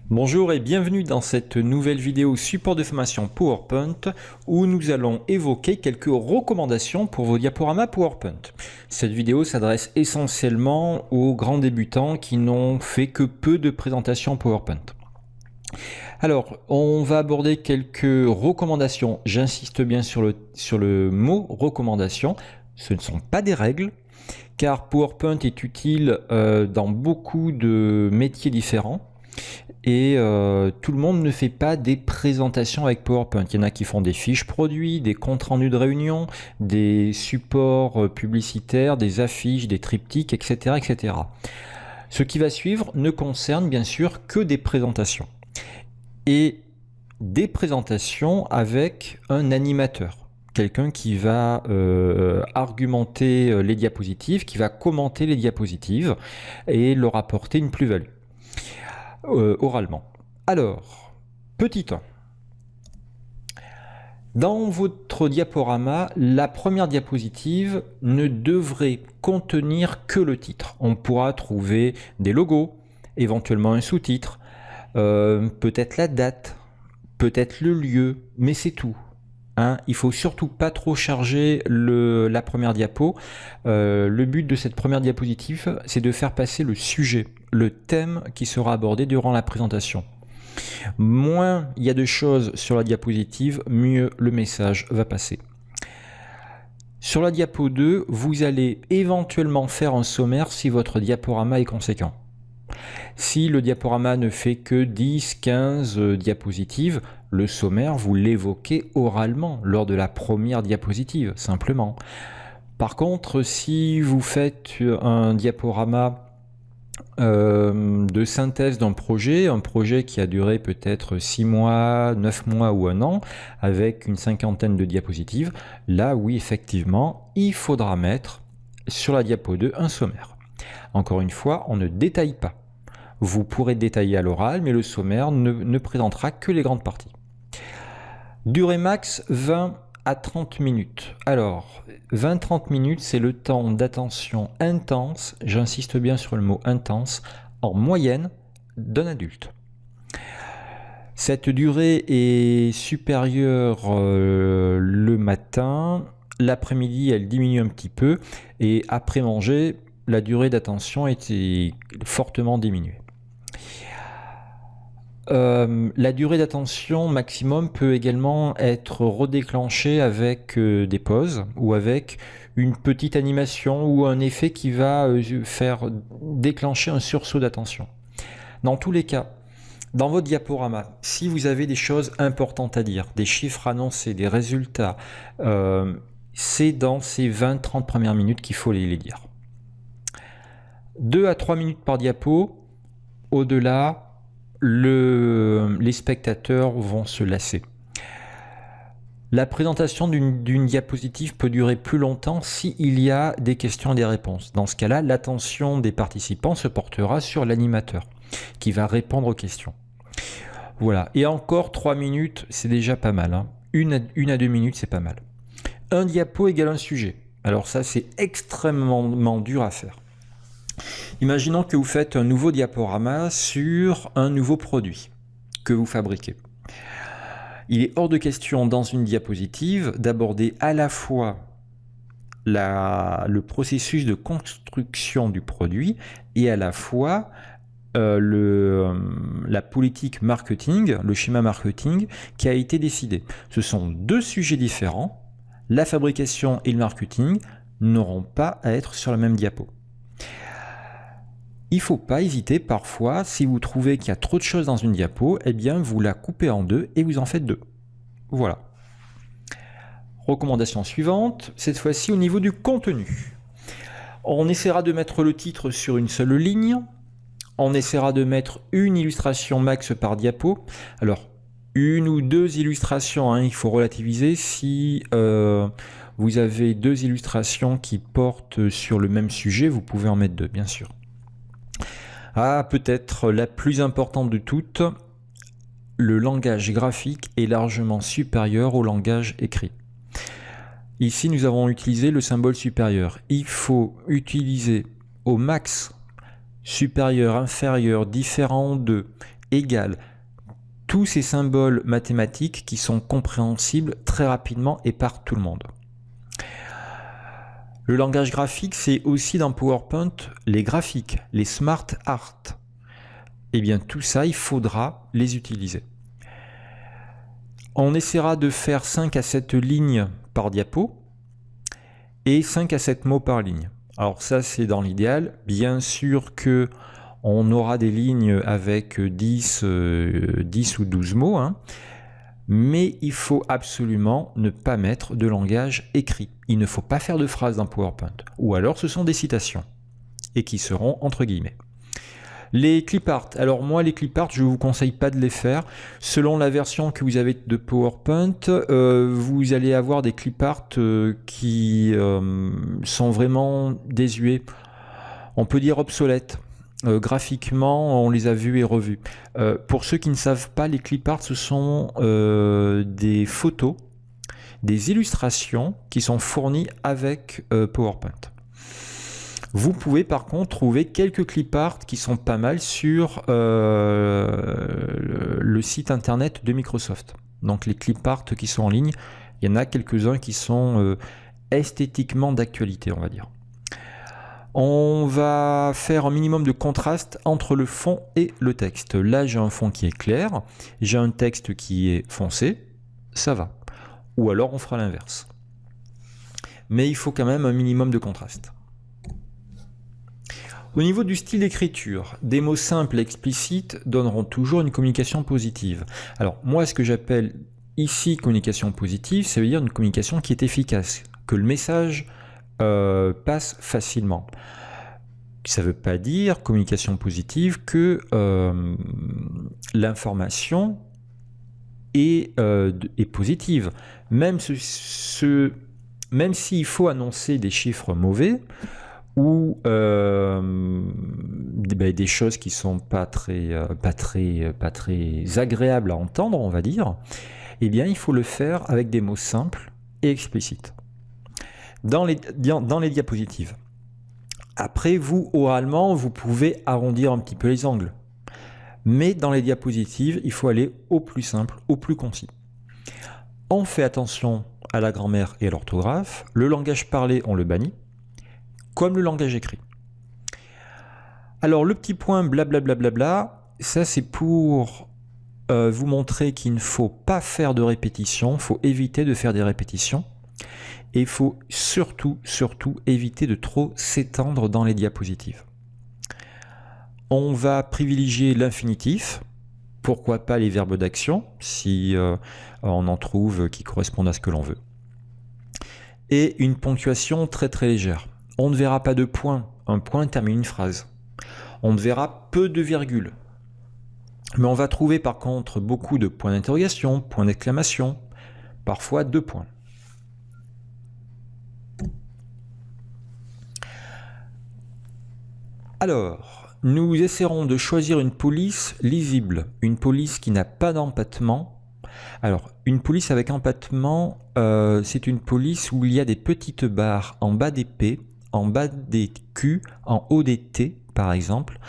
Bonjour et bienvenue dans cette nouvelle vidéo support de formation PowerPoint où nous allons évoquer quelques recommandations pour vos diaporamas PowerPoint. Cette vidéo s'adresse essentiellement aux grands débutants qui n'ont fait que peu de présentations PowerPoint. Alors, on va aborder quelques recommandations. J'insiste bien sur le mot recommandation. Ce ne sont pas des règles, car PowerPoint est utile dans beaucoup de métiers différents. Et tout le monde ne fait pas des présentations avec PowerPoint. Il y en a qui font des fiches produits, des comptes rendus de réunion, des supports publicitaires, des affiches, des triptyques, etc., etc. Ce qui va suivre ne concerne bien sûr que des présentations. Et des présentations avec un animateur. Quelqu'un qui va argumenter les diapositives, qui va commenter les diapositives et leur apporter une plus-value. Oralement. Alors, petit 1. Dans votre diaporama, la première diapositive ne devrait contenir que le titre. On pourra trouver des logos, éventuellement un sous-titre, peut-être la date, peut-être le lieu, mais c'est tout. Il faut surtout pas trop charger la première diapo. Le but de cette première diapositive, c'est de faire passer le sujet, le thème qui sera abordé durant la présentation. Moins il y a de choses sur la diapositive, mieux le message va passer. Sur la diapo 2, vous allez éventuellement faire un sommaire si votre diaporama est conséquent. Si le diaporama ne fait que 10-15 diapositives, le sommaire, vous l'évoquez oralement lors de la première diapositive, simplement. Par contre, si vous faites un diaporama de synthèse d'un projet, un projet qui a duré peut-être 6 mois, 9 mois ou 1 an, avec une cinquantaine de diapositives, là oui, effectivement, il faudra mettre sur la diapo 2 un sommaire. Encore une fois, on ne détaille pas. Vous pourrez détailler à l'oral, mais le sommaire ne présentera que les grandes parties. Durée max 20 à 30 minutes. Alors, 20-30 minutes, c'est le temps d'attention intense, j'insiste bien sur le mot intense, en moyenne d'un adulte. Cette durée est supérieure le matin, l'après-midi elle diminue un petit peu, et après manger, la durée d'attention était fortement diminuée. La durée d'attention maximum peut également être redéclenchée avec des pauses ou avec une petite animation ou un effet qui va faire déclencher un sursaut d'attention. Dans tous les cas, dans votre diaporama, si vous avez des choses importantes à dire, des chiffres annoncés, des résultats, c'est dans ces 20-30 premières minutes qu'il faut les dire. 2 à 3 minutes par diapo, au-delà, les spectateurs vont se lasser. La présentation d'une diapositive peut durer plus longtemps s'il y a des questions et des réponses. Dans ce cas-là, l'attention des participants se portera sur l'animateur qui va répondre aux questions. Voilà, et encore 3 minutes, c'est déjà pas mal. Hein. Une à 2 minutes, c'est pas mal. Un diapo égale un sujet. Alors ça, c'est extrêmement dur à faire. Imaginons que vous faites un nouveau diaporama sur un nouveau produit que vous fabriquez. Il est hors de question dans une diapositive d'aborder à la fois le processus de construction du produit et à la fois la politique marketing, le schéma marketing qui a été décidé. Ce sont deux sujets différents. La fabrication et le marketing n'auront pas à être sur la même diapo. Il ne faut pas hésiter parfois, si vous trouvez qu'il y a trop de choses dans une diapo, eh bien vous la coupez en deux et vous en faites deux. Voilà. Recommandation suivante, cette fois-ci au niveau du contenu. On essaiera de mettre le titre sur une seule ligne. On essaiera de mettre une illustration max par diapo. Alors, une ou deux illustrations, il faut relativiser. Si vous avez deux illustrations qui portent sur le même sujet, vous pouvez en mettre deux, bien sûr. Peut-être la plus importante de toutes, le langage graphique est largement supérieur au langage écrit. Ici, nous avons utilisé le symbole supérieur. Il faut utiliser au max supérieur, inférieur, différent de, égale tous ces symboles mathématiques qui sont compréhensibles très rapidement et par tout le monde. Le langage graphique, c'est aussi dans PowerPoint les graphiques, les smart art. Eh bien, tout ça, il faudra les utiliser. On essaiera de faire 5 à 7 lignes par diapo et 5 à 7 mots par ligne. Alors ça, c'est dans l'idéal. Bien sûr que on aura des lignes avec 10 ou 12 mots, hein. Mais il faut absolument ne pas mettre de langage écrit. Il ne faut pas faire de phrases dans PowerPoint. Ou alors ce sont des citations, et qui seront entre guillemets. Les clip art. Alors moi, les clip art, je ne vous conseille pas de les faire. Selon la version que vous avez de PowerPoint, vous allez avoir des clip art qui sont vraiment désuets. On peut dire obsolètes. Graphiquement, on les a vus et revus. Pour ceux qui ne savent pas, les clip art, ce sont des photos, des illustrations qui sont fournies avec PowerPoint. Vous pouvez par contre trouver quelques clip art qui sont pas mal sur le site internet de Microsoft. Donc les clip art qui sont en ligne, il y en a quelques-uns qui sont esthétiquement d'actualité, on va dire. On va faire un minimum de contraste entre le fond et le texte. Là, j'ai un fond qui est clair, j'ai un texte qui est foncé, ça va. Ou alors on fera l'inverse. Mais il faut quand même un minimum de contraste. Au niveau du style d'écriture, des mots simples et explicites donneront toujours une communication positive. Alors moi, ce que j'appelle ici communication positive, ça veut dire une communication qui est efficace, que le message passe facilement. Ça ne veut pas dire, communication positive, que l'information est positive. Même s'il faut annoncer des chiffres mauvais ou des choses qui ne sont pas très agréables à entendre, on va dire, eh bien, il faut le faire avec des mots simples et explicites. Dans les diapositives. Après, vous, oralement, vous pouvez arrondir un petit peu les angles. Mais dans les diapositives, il faut aller au plus simple, au plus concis. On fait attention à la grammaire et à l'orthographe. Le langage parlé, on le bannit, comme le langage écrit. Alors, le petit point blablabla, ça c'est pour vous montrer qu'il ne faut pas faire de répétition, il faut éviter de faire des répétitions. Et il faut surtout éviter de trop s'étendre dans les diapositives. On va privilégier l'infinitif, pourquoi pas les verbes d'action, si on en trouve qui correspondent à ce que l'on veut. Et une ponctuation très légère. On ne verra pas de point, un point termine une phrase. On ne verra peu de virgules. Mais on va trouver par contre beaucoup de points d'interrogation, points d'exclamation, parfois 2 points. Alors, nous essaierons de choisir une police lisible, une police qui n'a pas d'empattement. Alors, une police avec empattement, c'est une police où il y a des petites barres en bas des P, en bas des Q, en haut des T, par exemple.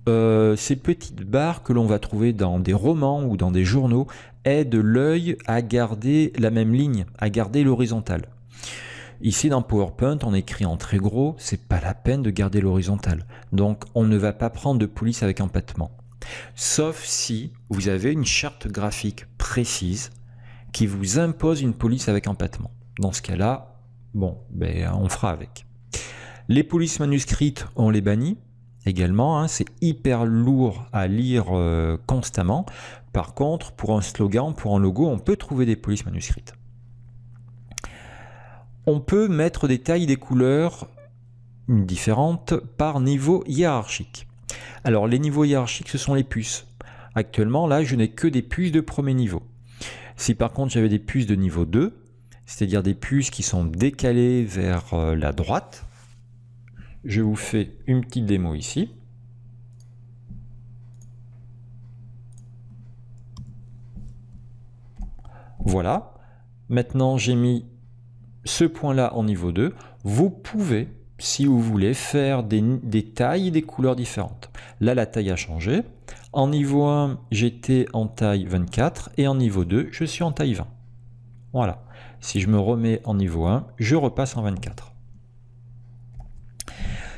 Ces petites barres que l'on va trouver dans des romans ou dans des journaux aident l'œil à garder la même ligne, à garder l'horizontale. Ici dans PowerPoint, on écrit en très gros, c'est pas la peine de garder l'horizontale. Donc on ne va pas prendre de police avec empattement. Sauf si vous avez une charte graphique précise qui vous impose une police avec empattement. Dans ce cas-là, bon, on fera avec. Les polices manuscrites, on les bannit également, hein, c'est hyper lourd à lire constamment. Par contre, pour un slogan, pour un logo, on peut trouver des polices manuscrites. On peut mettre des tailles, des couleurs différentes par niveau hiérarchique. Alors les niveaux hiérarchiques, ce sont les puces. Actuellement, là, je n'ai que des puces de premier niveau. Si par contre j'avais des puces de niveau 2, c'est-à-dire des puces qui sont décalées vers la droite, je vous fais une petite démo ici. Voilà. Maintenant, j'ai mis ce point-là en niveau 2. Vous pouvez, si vous voulez, faire des tailles et des couleurs différentes. Là, la taille a changé. En niveau 1, j'étais en taille 24 et en niveau 2, je suis en taille 20. Voilà. Si je me remets en niveau 1, je repasse en 24.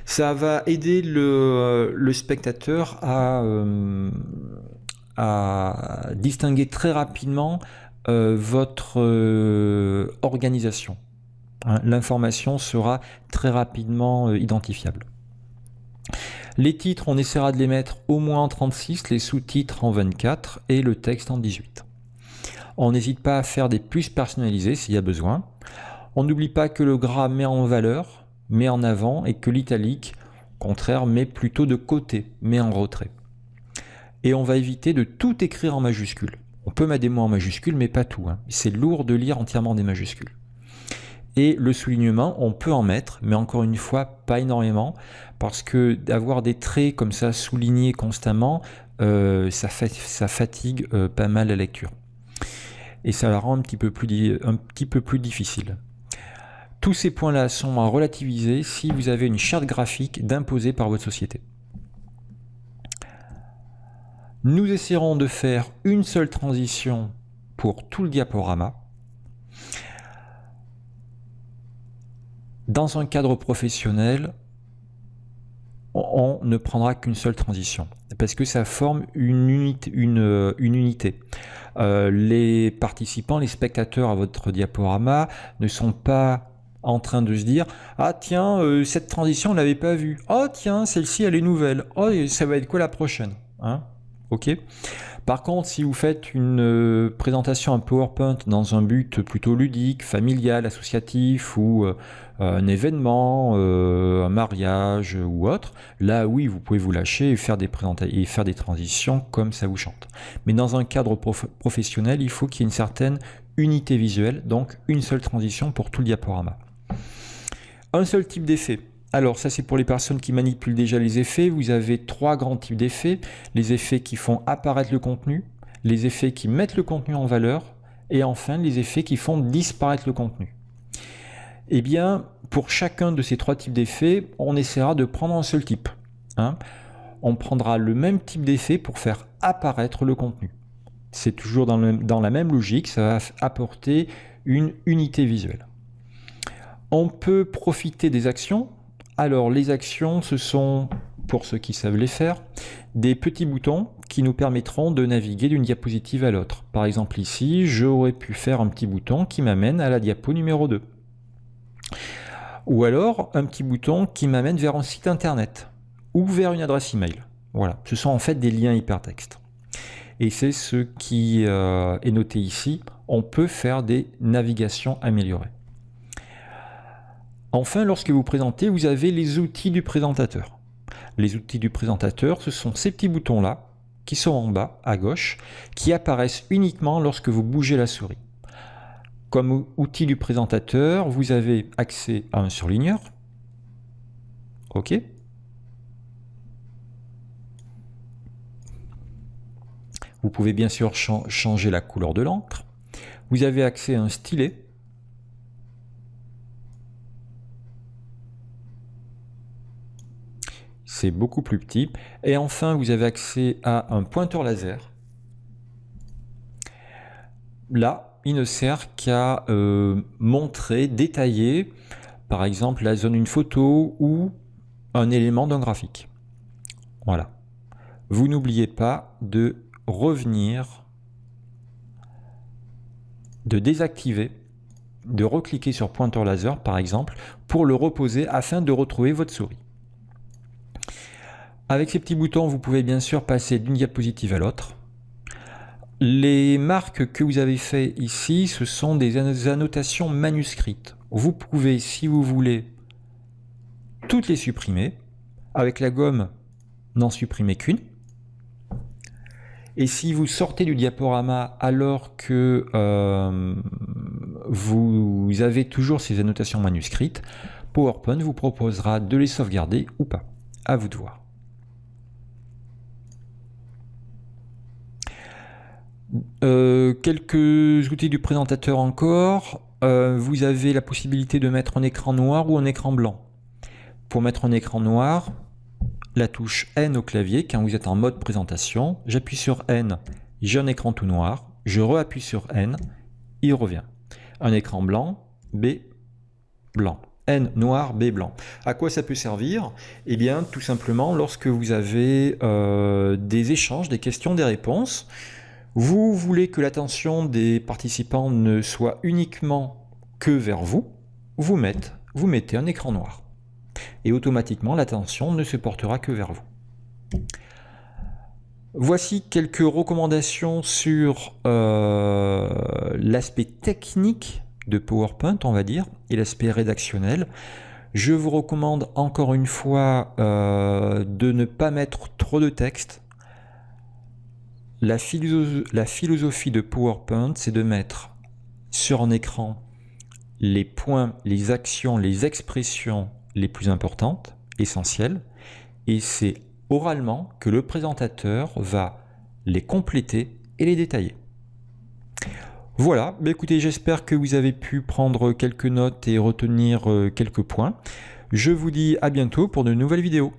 Ça va aider le spectateur à distinguer très rapidement votre organisation. Hein, l'information sera très rapidement identifiable. Les titres, on essaiera de les mettre au moins en 36, les sous-titres en 24 et le texte en 18. On n'hésite pas à faire des plus personnalisés s'il y a besoin. On n'oublie pas que le gras met en valeur, met en avant, et que l'italique, au contraire, met plutôt de côté, met en retrait. Et on va éviter de tout écrire en majuscules. On peut mettre des mots en majuscules, mais pas tout. Hein. C'est lourd de lire entièrement des majuscules. Et le soulignement, on peut en mettre, mais encore une fois, pas énormément, parce que d'avoir des traits comme ça soulignés constamment, ça fatigue pas mal la lecture. Et ça la rend un petit peu plus difficile. Tous ces points-là sont à relativiser si vous avez une charte graphique d'imposer par votre société. Nous essaierons de faire une seule transition pour tout le diaporama. Dans un cadre professionnel, on ne prendra qu'une seule transition, parce que ça forme une unité. Les participants, les spectateurs à votre diaporama ne sont pas en train de se dire « Ah tiens, cette transition, on ne l'avait pas vue. Oh tiens, celle-ci, elle est nouvelle. Oh, ça va être quoi la prochaine ?» Hein? Ok. Par contre, si vous faites une présentation en PowerPoint dans un but plutôt ludique, familial, associatif ou un événement, un mariage ou autre, là oui, vous pouvez vous lâcher et faire des transitions comme ça vous chante. Mais dans un cadre professionnel, il faut qu'il y ait une certaine unité visuelle, donc une seule transition pour tout le diaporama. Un seul type d'effet. Alors ça c'est pour les personnes qui manipulent déjà les effets. Vous avez 3 grands types d'effets. Les effets qui font apparaître le contenu, les effets qui mettent le contenu en valeur et enfin les effets qui font disparaître le contenu. Eh bien, pour chacun de ces 3 types d'effets, on essaiera de prendre un seul type. Hein. On prendra le même type d'effet pour faire apparaître le contenu. C'est toujours dans la même logique, ça va apporter une unité visuelle. On peut profiter des actions. Alors les actions, ce sont, pour ceux qui savent les faire, des petits boutons qui nous permettront de naviguer d'une diapositive à l'autre. Par exemple ici, j'aurais pu faire un petit bouton qui m'amène à la diapo numéro 2. Ou alors un petit bouton qui m'amène vers un site internet ou vers une adresse email. Voilà, ce sont en fait des liens hypertextes. Et c'est ce qui est noté ici. On peut faire des navigations améliorées. Enfin, lorsque vous présentez, vous avez les outils du présentateur. Les outils du présentateur, ce sont ces petits boutons-là, qui sont en bas, à gauche, qui apparaissent uniquement lorsque vous bougez la souris. Comme outil du présentateur, vous avez accès à un surligneur. OK. Vous pouvez bien sûr changer la couleur de l'encre. Vous avez accès à un stylet. C'est beaucoup plus petit. Et enfin, vous avez accès à un pointeur laser. Là, il ne sert qu'à montrer, détailler, par exemple, la zone d'une photo ou un élément d'un graphique. Voilà. Vous n'oubliez pas de revenir, de désactiver, de recliquer sur pointeur laser, par exemple, pour le reposer afin de retrouver votre souris. Avec ces petits boutons, vous pouvez bien sûr passer d'une diapositive à l'autre. Les marques que vous avez faites ici, ce sont des annotations manuscrites. Vous pouvez, si vous voulez, toutes les supprimer. Avec la gomme, n'en supprimez qu'une. Et si vous sortez du diaporama alors que vous avez toujours ces annotations manuscrites, PowerPoint vous proposera de les sauvegarder ou pas. À vous de voir. Quelques outils du présentateur encore. Vous avez la possibilité de mettre un écran noir ou un écran blanc. Pour mettre un écran noir, la touche N au clavier quand vous êtes en mode présentation. J'appuie sur N, j'ai un écran tout noir. Je re-appuie sur N, il revient. Un écran blanc, B, blanc. N noir, B blanc. À quoi ça peut servir? Eh bien, tout simplement, lorsque vous avez des échanges, des questions, des réponses, vous voulez que l'attention des participants ne soit uniquement que vers vous, vous mettez un écran noir. Et automatiquement, l'attention ne se portera que vers vous. Voici quelques recommandations sur l'aspect technique de PowerPoint, on va dire, et l'aspect rédactionnel. Je vous recommande encore une fois de ne pas mettre trop de texte. La philosophie de PowerPoint, c'est de mettre sur un écran les points, les actions, les expressions les plus importantes, essentielles, et c'est oralement que le présentateur va les compléter et les détailler. Voilà, écoutez, j'espère que vous avez pu prendre quelques notes et retenir quelques points. Je vous dis à bientôt pour de nouvelles vidéos.